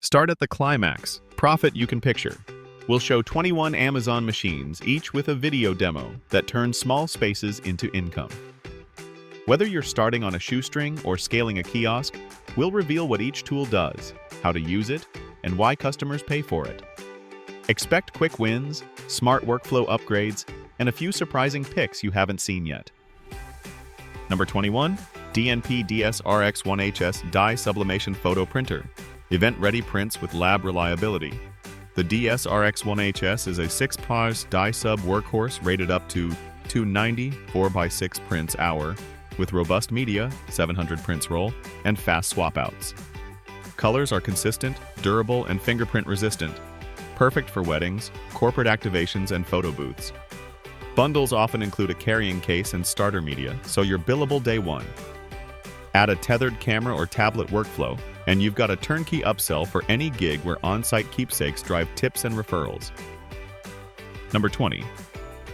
Start at the climax, profit you can picture. We'll show 21 Amazon machines, each with a video demo that turns small spaces into income. Whether you're starting on a shoestring or scaling a kiosk, we'll reveal what each tool does, how to use it, and why customers pay for it. Expect quick wins, smart workflow upgrades, and a few surprising picks you haven't seen yet. Number 21, DNP DS-RX1HS Dye Sublimation Photo Printer. Event-ready prints with lab reliability. The DS-RX1HS is a 6-pause dye sub workhorse rated up to 290 4x6 prints hour with robust media, 700 prints roll, and fast swap-outs. Colors are consistent, durable, and fingerprint resistant. Perfect for weddings, corporate activations, and photo booths. Bundles often include a carrying case and starter media, so you're billable day one. Add a tethered camera or tablet workflow, and you've got a turnkey upsell for any gig where on-site keepsakes drive tips and referrals. Number 20.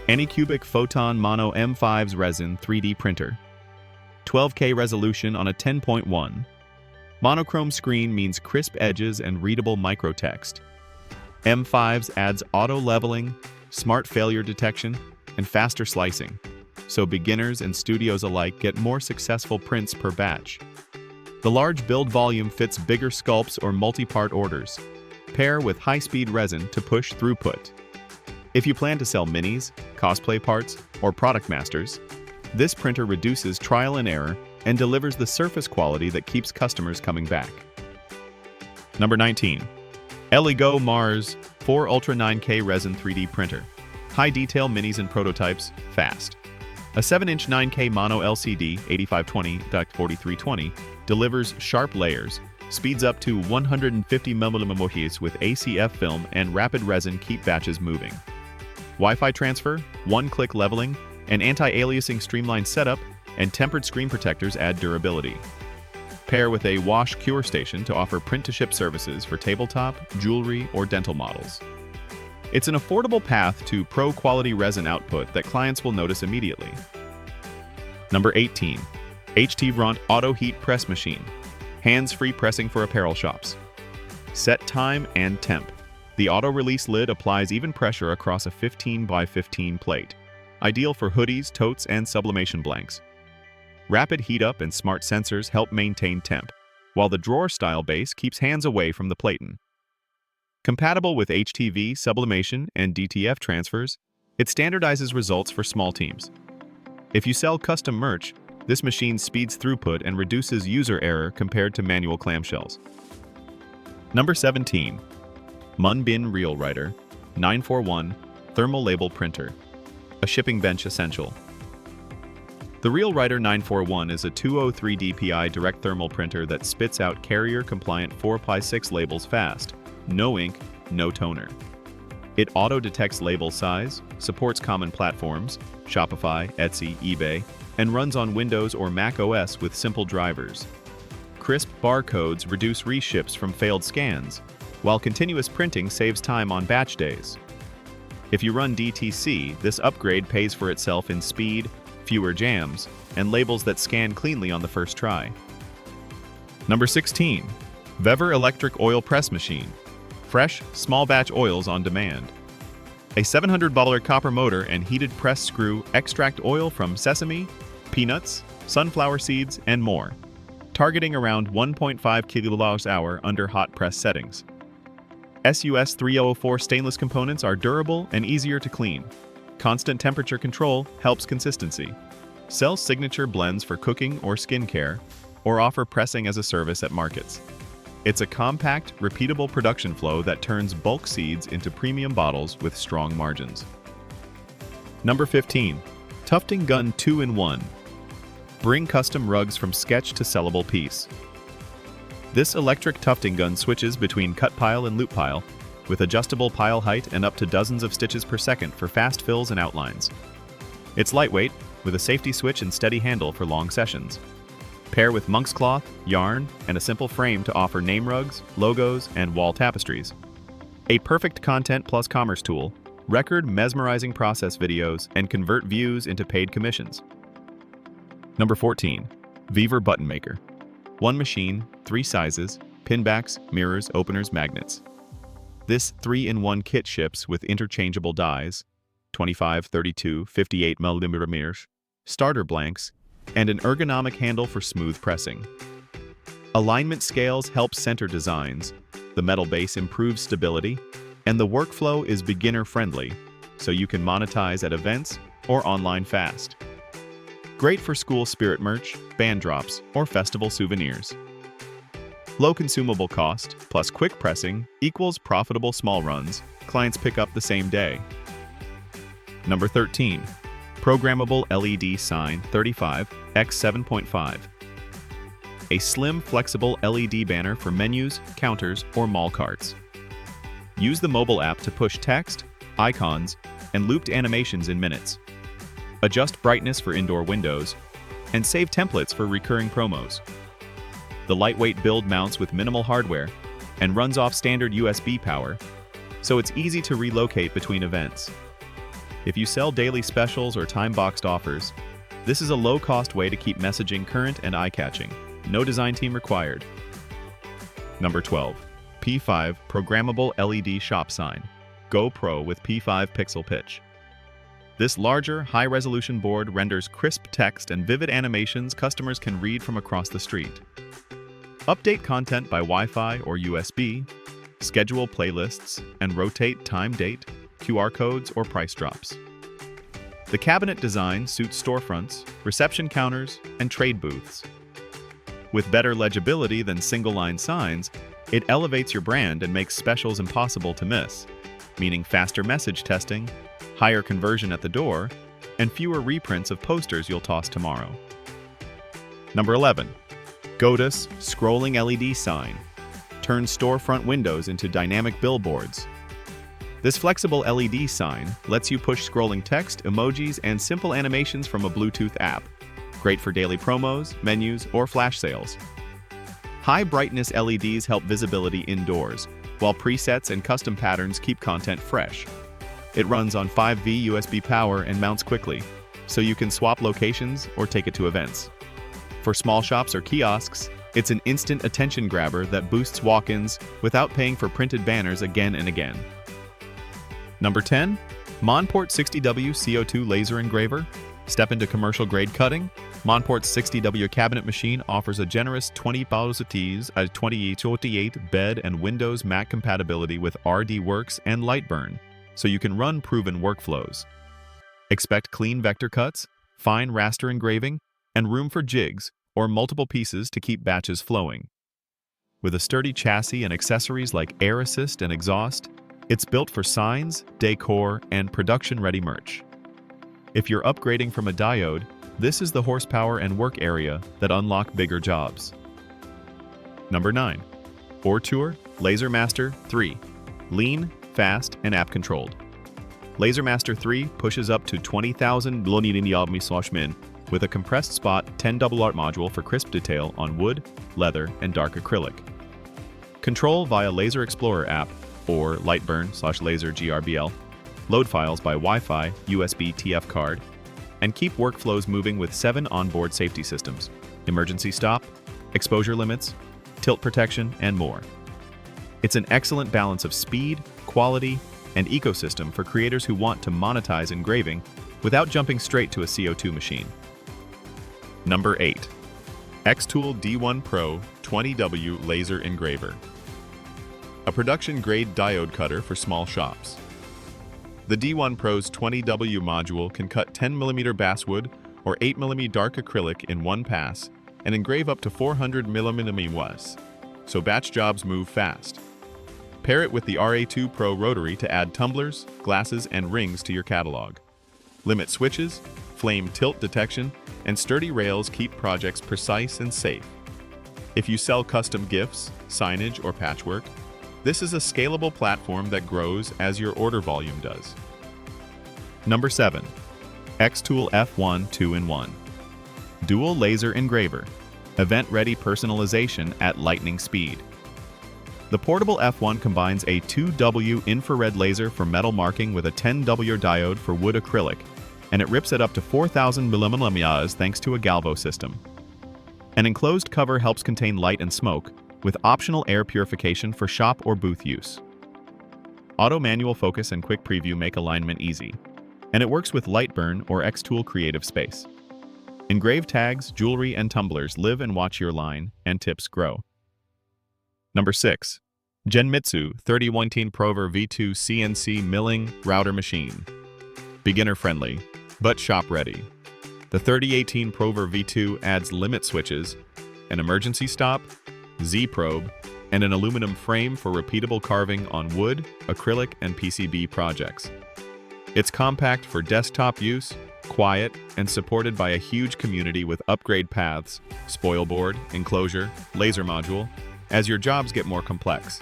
Anycubic Photon Mono M5's Resin 3D Printer. 12K resolution on a 10.1. Monochrome screen means crisp edges and readable microtext. M5's adds auto-leveling, smart failure detection, and faster slicing, so beginners and studios alike get more successful prints per batch. The large build volume fits bigger sculpts or multi-part orders. Pair with high-speed resin to push throughput. If you plan to sell minis, cosplay parts, or product masters, this printer reduces trial and error and delivers the surface quality that keeps customers coming back. Number 19. Eligo Mars 4 Ultra 9K Resin 3D Printer. High detail minis and prototypes, fast. A 7-inch 9K mono LCD 8520x4320 delivers sharp layers, speeds up to 150 mm with ACF film, and rapid resin keep batches moving. Wi-Fi transfer, one-click leveling, and anti-aliasing streamlined setup, and tempered screen protectors add durability. Pair with a wash-cure station to offer print-to-ship services for tabletop, jewelry, or dental models. It's an affordable path to pro-quality resin output that clients will notice immediately. Number 18. HT-Vront Auto Heat Press Machine. Hands-free pressing for apparel shops. Set time and temp. The auto-release lid applies even pressure across a 15x15 plate. Ideal for hoodies, totes, and sublimation blanks. Rapid heat-up and smart sensors help maintain temp, while the drawer-style base keeps hands away from the platen. Compatible with HTV, sublimation, and DTF transfers, it standardizes results for small teams. If you sell custom merch, this machine speeds throughput and reduces user error compared to manual clamshells. Number 17. Munbin Reel Writer 941 Thermal Label Printer. A shipping bench essential. The Reel Writer 941 is a 203 dpi direct thermal printer that spits out carrier-compliant 4x6 labels fast. No ink, no toner. It auto-detects label size, supports common platforms, Shopify, Etsy, eBay, and runs on Windows or Mac OS with simple drivers. Crisp barcodes reduce reships from failed scans, while continuous printing saves time on batch days. If you run DTC, this upgrade pays for itself in speed, fewer jams, and labels that scan cleanly on the first try. Number 16. VEVOR Electric Oil Press Machine. Fresh, small batch oils on demand. A $700 copper motor and heated press screw extract oil from sesame, peanuts, sunflower seeds, and more, targeting around 1.5 kg/h under hot press settings. SUS 3004 stainless components are durable and easier to clean. Constant temperature control helps consistency. Sell signature blends for cooking or skincare, or offer pressing as a service at markets. It's a compact, repeatable production flow that turns bulk seeds into premium bottles with strong margins. Number 15. Tufting Gun 2-in-1. Bring custom rugs from sketch to sellable piece. This electric tufting gun switches between cut pile and loop pile, with adjustable pile height and up to dozens of stitches per second for fast fills and outlines. It's lightweight, with a safety switch and steady handle for long sessions. Pair with monk's cloth, yarn, and a simple frame to offer name rugs, logos, and wall tapestries. A perfect content plus commerce tool, record mesmerizing process videos, and convert views into paid commissions. Number 14. VEVOR Button Maker. One machine, 3 sizes, pinbacks, mirrors, openers, magnets. This 3-in-1 kit ships with interchangeable dies, 25, 32, 58 mm mirrors, starter blanks, and an ergonomic handle for smooth pressing. Alignment scales help center designs, the metal base improves stability, and the workflow is beginner-friendly, so you can monetize at events or online fast. Great for school spirit merch, band drops, or festival souvenirs. Low consumable cost plus quick pressing equals profitable small runs clients pick up the same day. Number 13. Programmable LED Sign 35 x 7.5. A slim, flexible LED banner for menus, counters, or mall carts. Use the mobile app to push text, icons, and looped animations in minutes. Adjust brightness for indoor windows, and save templates for recurring promos. The lightweight build mounts with minimal hardware and runs off standard USB power, so it's easy to relocate between events. If you sell daily specials or time-boxed offers, this is a low-cost way to keep messaging current and eye-catching. No design team required. Number 12. P5 Programmable LED Shop Sign. Go Pro with P5 Pixel Pitch. This larger, high-resolution board renders crisp text and vivid animations customers can read from across the street. Update content by Wi-Fi or USB, schedule playlists, and rotate time, date, QR codes, or price drops. The cabinet design suits storefronts, reception counters, and trade booths. With better legibility than single-line signs, it elevates your brand and makes specials impossible to miss, meaning faster message testing, higher conversion at the door, and fewer reprints of posters you'll toss tomorrow. Number 11. GOTUS Scrolling LED Sign. Turns storefront windows into dynamic billboards. This flexible LED sign lets you push scrolling text, emojis, and simple animations from a Bluetooth app. Great for daily promos, menus, or flash sales. High brightness LEDs help visibility indoors, while presets and custom patterns keep content fresh. It runs on 5V USB power and mounts quickly, so you can swap locations or take it to events. For small shops or kiosks, it's an instant attention grabber that boosts walk-ins without paying for printed banners again and again. Number 10. Monport 60W CO2 Laser Engraver. Step into commercial-grade cutting. Monport's 60W cabinet machine offers a generous 20 positives, a 2048 bed and Windows Mac compatibility with RDWorks and Lightburn, so you can run proven workflows. Expect clean vector cuts, fine raster engraving, and room for jigs or multiple pieces to keep batches flowing. With a sturdy chassis and accessories like air assist and exhaust, it's built for signs, decor, and production-ready merch. If you're upgrading from a diode, this is the horsepower and work area that unlock bigger jobs. Number 9. ORTUR LaserMaster 3. Lean, fast, and app-controlled. LaserMaster 3 pushes up to 20,000 min with a compressed spot 10 double art module for crisp detail on wood, leather, and dark acrylic. Control via Laser Explorer app or Lightburn/Laser GRBL. Load files by Wi-Fi, USB TF card, and keep workflows moving with 7 onboard safety systems, emergency stop, exposure limits, tilt protection, and more. It's an excellent balance of speed, quality, and ecosystem for creators who want to monetize engraving without jumping straight to a CO2 machine. Number 8. xTool D1 Pro 20W Laser Engraver. A production-grade diode cutter for small shops. The D1 Pro's 20W module can cut 10mm basswood or 8mm dark acrylic in one pass and engrave up to 400mm was, so batch jobs move fast. Pair it with the RA2 Pro rotary to add tumblers, glasses, and rings to your catalog. Limit switches, flame tilt detection, and sturdy rails keep projects precise and safe. If you sell custom gifts, signage, or patchwork, this is a scalable platform that grows as your order volume does. Number 7. xTool F1 2-in-1. Dual Laser Engraver. Event-ready personalization at lightning speed. The portable F1 combines a 2W infrared laser for metal marking with a 10W diode for wood acrylic, and it rips at up to 4,000 mm thanks to a galvo system. An enclosed cover helps contain light and smoke, with optional air purification for shop or booth use. Auto manual focus and quick preview make alignment easy, and it works with Lightburn or xTool Creative Space. Engraved tags, jewelry, and tumblers live and watch your line, and tips grow. Number 6. Genmitsu 3019 ProVEVOR V2 CNC Milling Router Machine. Beginner-friendly, but shop-ready. The 3018 ProVEVOR V2 adds limit switches, an emergency stop, Z-probe, and an aluminum frame for repeatable carving on wood, acrylic, and PCB projects. It's compact for desktop use, quiet, and supported by a huge community with upgrade paths, spoil board, enclosure, laser module, as your jobs get more complex.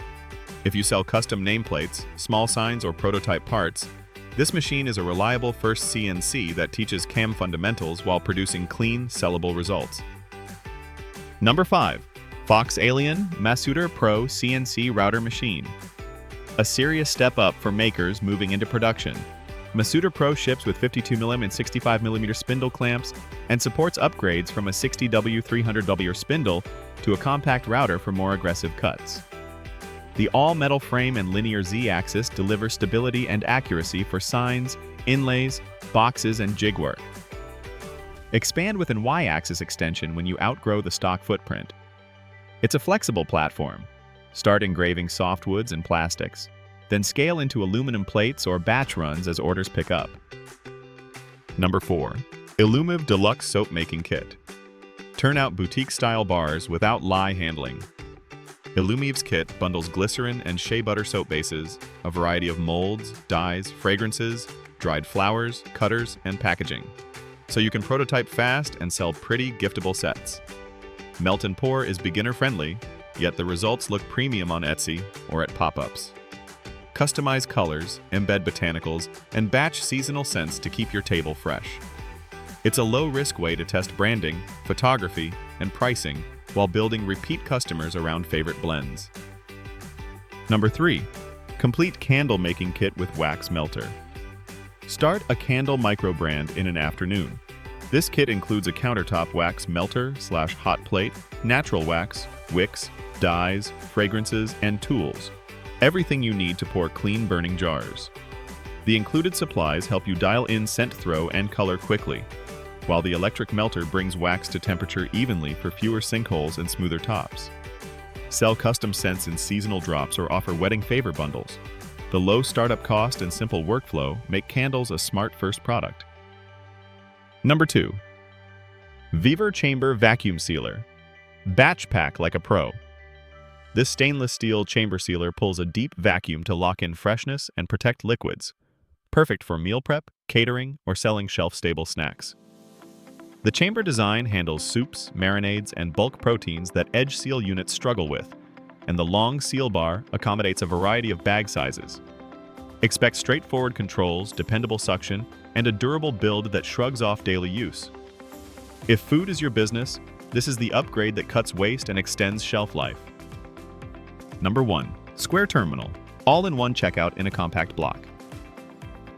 If you sell custom nameplates, small signs, or prototype parts, this machine is a reliable first CNC that teaches CAM fundamentals while producing clean, sellable results. Number 5. FoxAlien Masuter Pro CNC Router Machine. A serious step up for makers moving into production. Masuter Pro ships with 52mm and 65mm spindle clamps and supports upgrades from a 60W 300W spindle to a compact router for more aggressive cuts. The all-metal frame and linear Z-axis deliver stability and accuracy for signs, inlays, boxes, and jig work. Expand with an Y-axis extension when you outgrow the stock footprint. It's a flexible platform. Start engraving softwoods and plastics, then scale into aluminum plates or batch runs as orders pick up. Number 4. Illumive Deluxe Soap Making Kit. Turn out boutique-style bars without lye handling. Illumive's kit bundles glycerin and shea butter soap bases, a variety of molds, dyes, fragrances, dried flowers, cutters, and packaging, so you can prototype fast and sell pretty, giftable sets. Melt and pour is beginner-friendly, yet the results look premium on Etsy or at pop-ups. Customize colors, embed botanicals, and batch seasonal scents to keep your table fresh. It's a low-risk way to test branding, photography, and pricing while building repeat customers around favorite blends. Number 3. Complete Candle Making Kit with Wax Melter. Start a candle micro-brand in an afternoon. This kit includes a countertop wax melter/hot plate, natural wax, wicks, dyes, fragrances, and tools. Everything you need to pour clean burning jars. The included supplies help you dial in scent throw and color quickly, while the electric melter brings wax to temperature evenly for fewer sinkholes and smoother tops. Sell custom scents in seasonal drops or offer wedding favor bundles. The low startup cost and simple workflow make candles a smart first product. Number 2. VEVOR Chamber Vacuum Sealer. Batch pack like a pro. This stainless steel chamber sealer pulls a deep vacuum to lock in freshness and protect liquids. Perfect for meal prep, catering, or selling shelf-stable snacks. The chamber design handles soups, marinades, and bulk proteins that edge seal units struggle with, and the long seal bar accommodates a variety of bag sizes. Expect straightforward controls, dependable suction, and a durable build that shrugs off daily use. If food is your business, this is the upgrade that cuts waste and extends shelf life. Number 1. Square Terminal. All-in-one checkout in a compact block.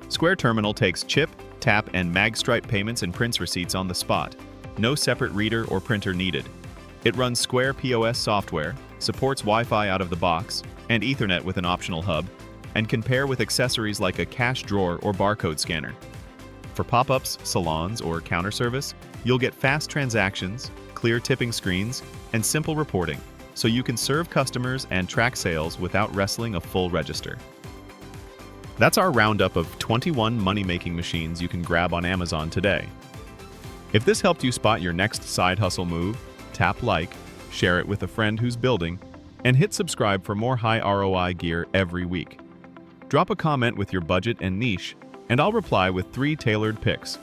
Square Terminal takes chip, tap, and magstripe payments and prints receipts on the spot. No separate reader or printer needed. It runs Square POS software, supports Wi-Fi out of the box, and Ethernet with an optional hub, and can pair with accessories like a cash drawer or barcode scanner. For pop-ups, salons, or counter service, you'll get fast transactions, clear tipping screens, and simple reporting, so you can serve customers and track sales without wrestling a full register. That's our roundup of 21 money-making machines you can grab on Amazon today. If this helped you spot your next side hustle move, tap like, share it with a friend who's building, and hit subscribe for more high ROI gear every week. Drop a comment with your budget and niche, and I'll reply with 3 tailored picks.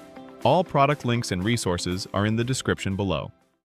All product links and resources are in the description below.